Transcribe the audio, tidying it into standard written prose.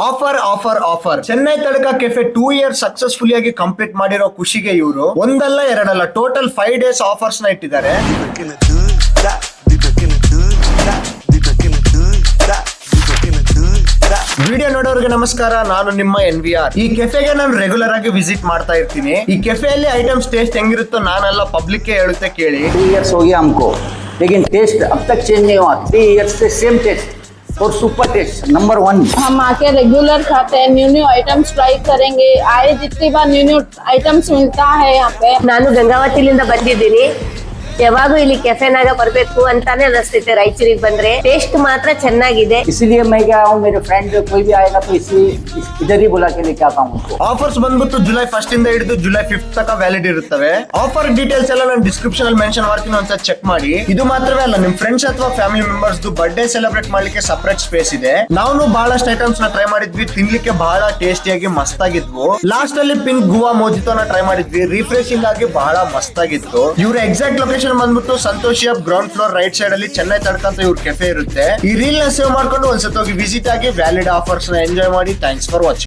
Offer offer offer Chennai Thadaka cafe 2 years successfully ಆಗಿ complete ಮಾಡಿರೋ ಖುಷಿಗೆ ಇವರು ಒಂದಲ್ಲ ಎರಡಲ್ಲ ಟೋಟಲ್ 5 ಡೇಸ್ ಆಫರ್ಸ್ ನ ಇಟ್ಟಿದ್ದಾರೆ. ವಿಡಿಯೋ ನೋಡೋರಿಗೆ ನಮಸ್ಕಾರ, ನಾನು ನಿಮ್ಮ NVR. ಈ ಕೆಫೆಗೆ ನಾನು ರೆಗ್ಯುಲರ್ ಆಗಿ ವಿಸಿಟ್ ಮಾಡ್ತಾ ಇರ್ತೀನಿ. ಈ ಕೆಫೆಯಲ್ಲಿ ಐಟಮ್ಸ್ ಟೇಸ್ಟ್ ಹೆಂಗಿರುತ್ತೋ ನಾನೆಲ್ಲ ಪಬ್ಲಿಕ್ ಹೇಳುತ್ತೆ ಕೇಳಿ. 3 इयर्स हो गया हमको, लेकिन टेस्ट अब तक चेंज नहीं हुआ. 3 इयर्स से सेम टेस्ट और सुपर टेस्ट नंबर 1. हम आके रेगुलर खाते हैं, न्यू आइटम्स ट्राई करेंगे. आए जितनी बार न्यू आइटम्स मिलता है यहाँ पे. ನಾನು ಗಂಗಾವತಿಲಿಂದ ಬಂದಿದ್ದೀನಿ. ಯಾವಾಗೂ ಇಲ್ಲಿ ಕೆಫೆನಾಗ ಬರ್ಬೇಕು ಅಂತಾನೆ ಅನಿಸ್ತೈತೆ. ರಾಯಚೂರಿಗೆ ಬಂದ್ರೆ ಟೇಸ್ಟ್ ಮಾತ್ರ ಚೆನ್ನಾಗಿದೆ. इसीलिए मैं क्या हूँ, मेरे फ्रेंड कोई भी आएगा तो इधर ही बुला के लेके आता हूँ उनको. ಆಫರ್ಸ್ ಬಂದ್ಬಿಟ್ಟು ಜುಲೈ 1 ಇಂದ ಹಿಡಿದು ಜುಲೈ 5 ತನಕ ವ್ಯಾಲಿಡ್ ಇರುತ್ತವೆ. ಆಫರ್ ಡೀಟೇಲ್ಸ್ ಎಲ್ಲ ನಾನು ಡಿಸ್ಕ್ರಿಪ್ಷನ್ ಅಲ್ಲಿ ಮೆನ್ಷನ್ ಮಾಡ್ತೀನಿ, ಒಂದ್ಸಲ ಚೆಕ್ ಮಾಡಿ. ಇದು ಮಾತ್ರವೇ ಅಲ್ಲ, ನಿಮ್ ಫ್ರೆಂಡ್ಸ್ ಅಥವಾ ಫ್ಯಾಮಿಲಿ ಮೆಂಬರ್ಸ್ ಬರ್ಡೇ ಸೆಲೆಬ್ರೇಟ್ ಮಾಡ್ಲಿಕ್ಕೆ ಸಪರೇಟ್ ಸ್ಪೇಸ್ ಇದೆ. ನಾವು ಬಹಳಷ್ಟು ಐಟಮ್ಸ್ ನ ಟ್ರೈ ಮಾಡಿದ್ವಿ, ತಿನ್ಲಿಕ್ಕೆ ಬಹಳ ಟೇಸ್ಟಿಯಾಗಿ ಮಸ್ತ್ ಆಗಿದ್ವು. ಲಾಸ್ಟ್ ಅಲ್ಲಿ ಪಿಂಕ್ ಗುವಾ ಮೋಜಿತೋನ ಟ್ರೈ ಮಾಡಿದ್ವಿ, ರಿಫ್ರೆಶಿಂಗ್ ಆಗಿ ಬಹಳ ಮಸ್ತ್ ಆಗಿತ್ತು. ಇವ್ರ ಎಕ್ಸಾಕ್ಟ್ ಲೊಕೇಶನ್ ಬಂದ್ಬಿಟ್ಟು Santoshi hub ground floor right side ಅಲ್ಲಿ ಚೆನ್ನೈ ತಡ್ಕ ಅಂತ ಇವ್ರ ಕೆಫೆ ಇರುತ್ತೆ. ಈ ರೀಲ್ ನ ಸೇವ್ ಮಾಡ್ಕೊಂಡು ಒಂದ್ಸತಿ ಹೋಗಿ ವಿಸಿಟ್ ಆಗಿ ವ್ಯಾಲಿಡ್ ಆಫರ್ಸ್ ನ ಎಂಜಾಯ್ ಮಾಡಿ. Thanks for watching.